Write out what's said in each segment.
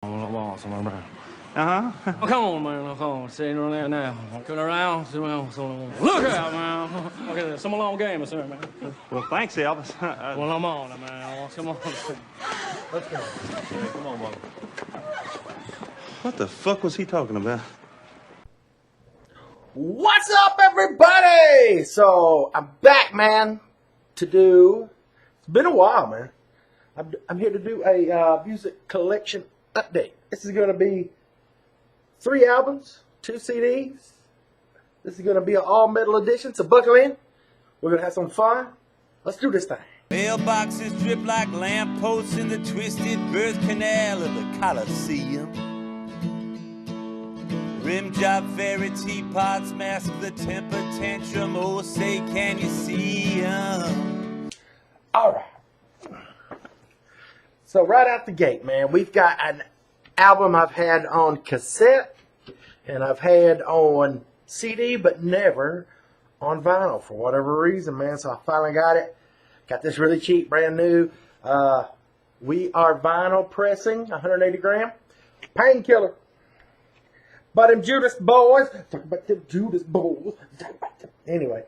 Uh-huh. Oh, come on, man. Come on. Sitting on there now. Coming around. Look out, man. Look at this. Some long game, sir, man. Well, thanks, Elvis. Well, I'm on it, man. Come on. Let's go. Yeah, come on, Mother. What the fuck was he talking about? What's up, everybody? So I'm back, man. It's been a while, man. I'm here to do a music collection update. This is going to be 3 albums, 2 CDs. This is going to be an all metal edition. So buckle in. We're going to have some fun. Let's do this thing. Mailboxes drip like lampposts in the twisted birth canal of the Coliseum. Rim job fairy teapots mask the temper tantrum. Oh, say, can you see 'em? All right. So right out the gate, man, we've got an album I've had on cassette and I've had on CD, but never on vinyl for whatever reason, man. So I finally got it. Got this really cheap, brand new. We Are Vinyl pressing, 180 gram. Painkiller. But them Judas boys. Talk about them Judas boys. Anyway,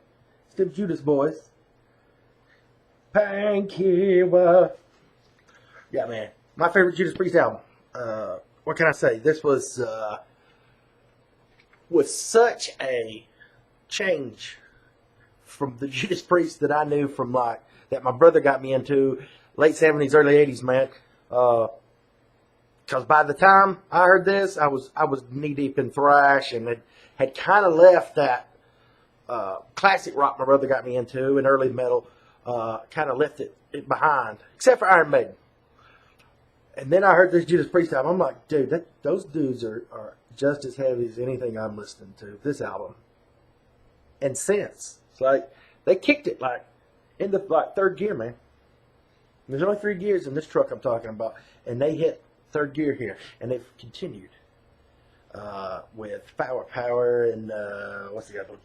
it's them Judas boys. Painkiller. Yeah, man. My favorite Judas Priest album. What can I say? This was such a change from the Judas Priest that I knew from that my brother got me into late 70s, early 80s, man. Because by the time I heard this, I was knee deep in thrash and had kind of left that classic rock my brother got me into and early metal. Kind of left it behind, except for Iron Maiden. And then I heard this Judas Priest album. I'm like, dude, those dudes are just as heavy as anything I'm listening to. This album. And since, it's like they kicked it in the third gear, man. There's only 3 gears in this truck I'm talking about, and they hit third gear here, and they've continued with Power, and what's the other one?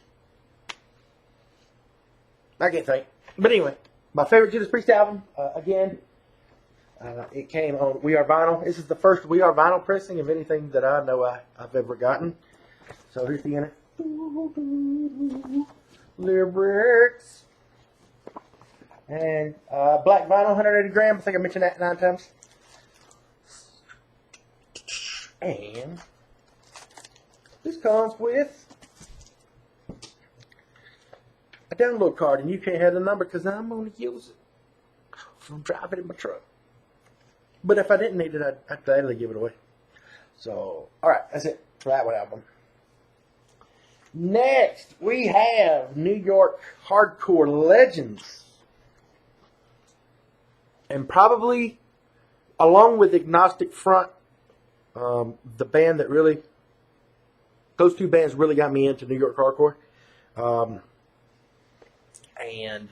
I can't think. But anyway, my favorite Judas Priest album, again, it came on We Are Vinyl. This is the first We Are Vinyl pressing of anything that I know I've ever gotten. So here's the inner lyrics. And black vinyl, 180 gram. I think I mentioned that 9 times. And this comes with a download card, and you can't have the number because I'm going to use it from driving in my truck. But if I didn't need it, I'd gladly give it away. So, alright, that's it for that one album. Next, we have New York Hardcore Legends. And probably, along with Agnostic Front, the band that really, those 2 bands really got me into New York Hardcore. And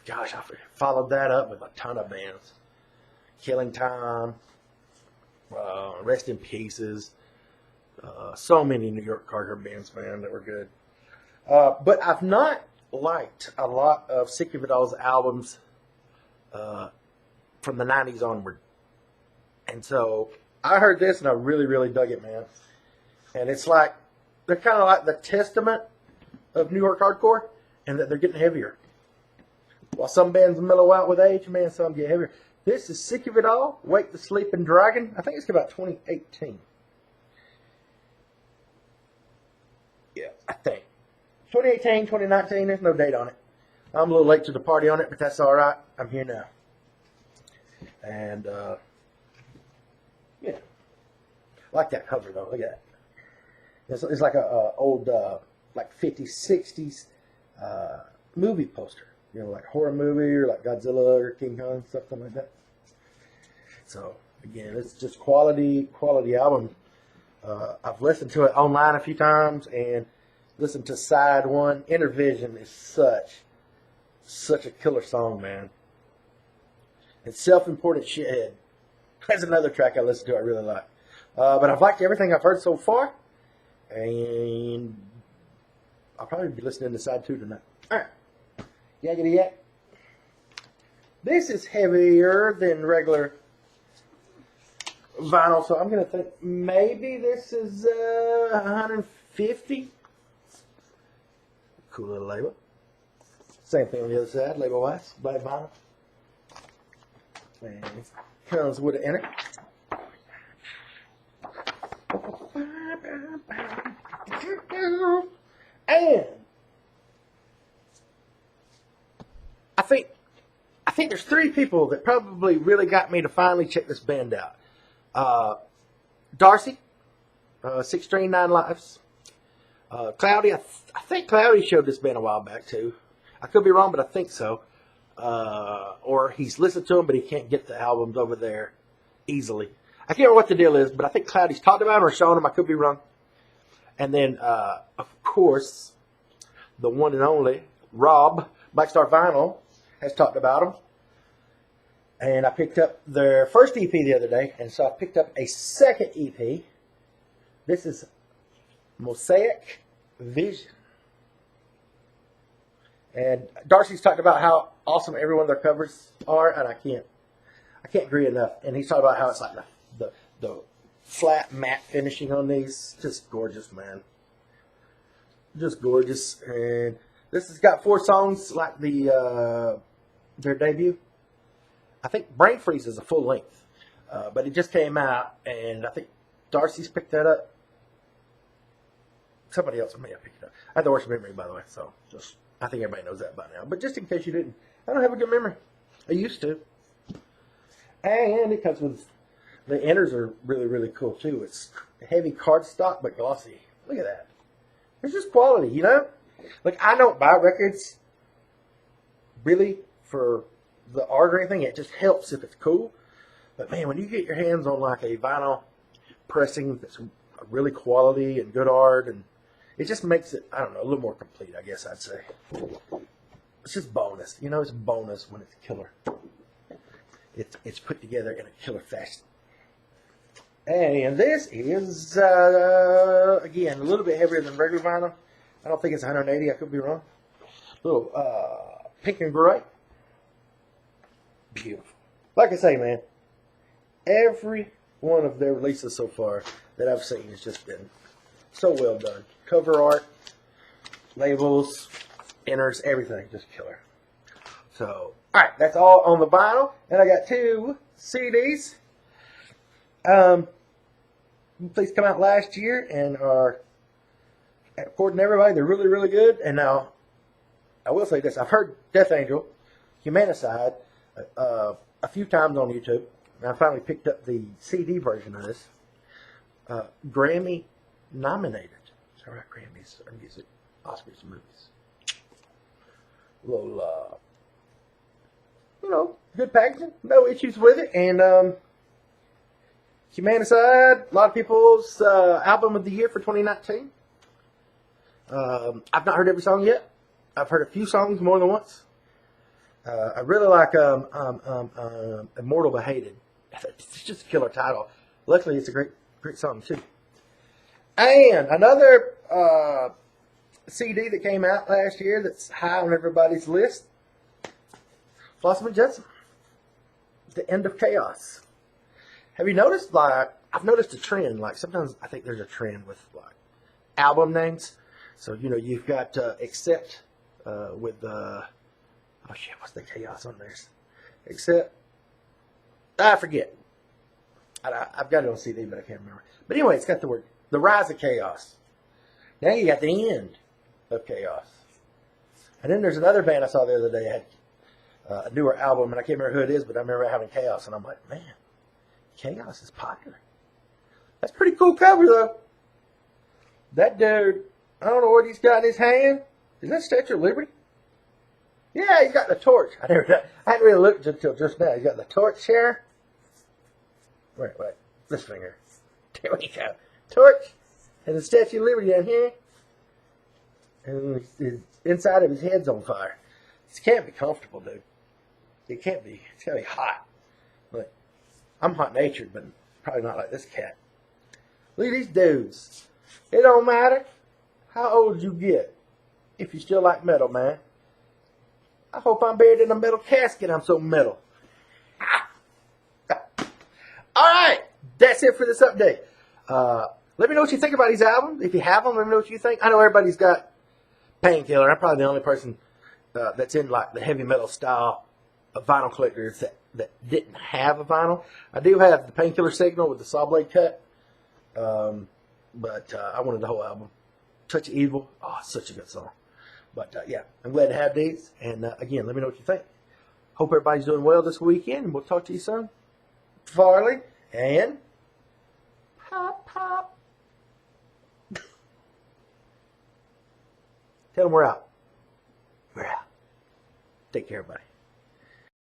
gosh, I followed that up with a ton of bands. Killing Time, Rest in Pieces, so many New York hardcore bands, man, that were good. But I've not liked a lot of Sick of It All's albums from the 90s onward. And so I heard this and I really, really dug it, man. And it's like, they're kind of like the testament of New York hardcore, and that they're getting heavier. While some bands mellow out with age, man, some get heavier. This is Sick of It All, Wake the Sleeping Dragon. I think it's about 2018. Yeah, I think. 2018, 2019, there's no date on it. I'm a little late to the party on it, but that's alright. I'm here now. And, yeah. I like that cover, though. Look at that. It's like a old, like 50s, 60s movie poster. You know, like horror movie or like Godzilla or King Kong, something like that. So, again, it's just quality album. I've listened to it online a few times and listened to side 1. Intervision is such a killer song, man. And Self-Important Shithead. That's another track I listen to I really like. But I've liked everything I've heard so far. And I'll probably be listening to side 2 tonight. Alright. Yaggity yak. This is heavier than regular vinyl, so I'm going to think maybe this is 150. Cool little label. Same thing on the other side, label wise, black vinyl. And it comes with it in it. And I think there's 3 people that probably really got me to finally check this band out. Darcy, 6 String 9 Lives. Cloudy, I think Cloudy showed this band a while back too. I could be wrong, but I think so. Or he's listened to them, but he can't get the albums over there easily. I can't remember what the deal is, but I think Cloudy's talked about them or shown them. I could be wrong. And then, of course, the one and only Rob, Black Star Vinyl, has talked about them. And I picked up their first EP the other day, and so I picked up a second EP. This is Mosaic Vision. And Darcy's talked about how awesome every one of their covers are, and I can't agree enough. And he's talked about how it's like the flat matte finishing on these, just gorgeous, man. Just gorgeous. And this has got 4 songs like their debut. I think Brain Freeze is a full length, but it just came out, and I think Darcy's picked that up. Somebody else may have picked it up. I have the worst memory, by the way, so just I think everybody knows that by now. But just in case you didn't, I don't have a good memory. I used to. And it comes with the inners are really, really cool too. It's heavy cardstock but glossy. Look at that. It's just quality, you know. Like, I don't buy records really for the art or anything. It just helps if it's cool. But man, when you get your hands on like a vinyl pressing that's really quality and good art, and it just makes it, I don't know, a little more complete, I guess I'd say. It's just bonus. You know, it's bonus when it's killer. It's put together in a killer fashion. And this is, again, a little bit heavier than regular vinyl. I don't think it's 180. I could be wrong. A little pink and gray. Beautiful. Like I say, man, every one of their releases so far that I've seen has just been so well done. Cover art, labels, inners, everything, just killer. So, alright, that's all on the vinyl. And I got 2 CDs. These come out last year and are, according to everybody, they're really, really good. And now, I will say this. I've heard Death Angel, Humanicide, a few times on YouTube. And I finally picked up the CD version of this. Grammy nominated. Is that right? Grammys or music, Oscars, movies. A little, you know, good packaging. No issues with it. And, Humanicide, a lot of people's album of the year for 2019. I've not heard every song yet. I've heard a few songs more than once. I really like Immortal but Hated. It's just a killer title. Luckily, it's a great song too. And another CD that came out last year that's high on everybody's list. Flotsam and Jetsam. The End of Chaos. Have you noticed, like, I've noticed a trend, like, sometimes I think there's a trend with, like, album names. So, you know, you've got Accept with, oh shit, what's the Chaos on there? Accept, I forget. I've got it on CD, but I can't remember. But anyway, it's got the word, The Rise of Chaos. Now you got The End of Chaos. And then there's another band I saw the other day that had a newer album, and I can't remember who it is, but I remember having Chaos, and I'm like, man, Chaos is popular. That's a pretty cool cover, though. That dude, I don't know what he's got in his hand. Is that Statue of Liberty? Yeah, he's got the torch. I hadn't really looked until just now. He's got the torch here. Wait. This finger. There we go. Torch. And the Statue of Liberty down here. And the inside of his head's on fire. This can't be comfortable, dude. It can't be. It's got to be hot. Look. I'm hot-natured, but probably not like this cat. Look at these dudes. It don't matter how old you get if you still like metal, man. I hope I'm buried in a metal casket. I'm so metal. All right. that's it for this update. Let me know what you think about these albums. If you have them, let me know what you think. I know everybody's got Painkiller. I'm probably the only person that's in like the heavy metal style of vinyl collectors that didn't have a vinyl. I do have the Painkiller Signal with the saw blade cut, but I wanted the whole album. Touch of Evil, oh, such a good song. But yeah, I'm glad to have these. And again, let me know what you think. Hope everybody's doing well this weekend. And we'll talk to you soon. Farley and Pop Pop. Tell them we're out. We're out. Take care, everybody.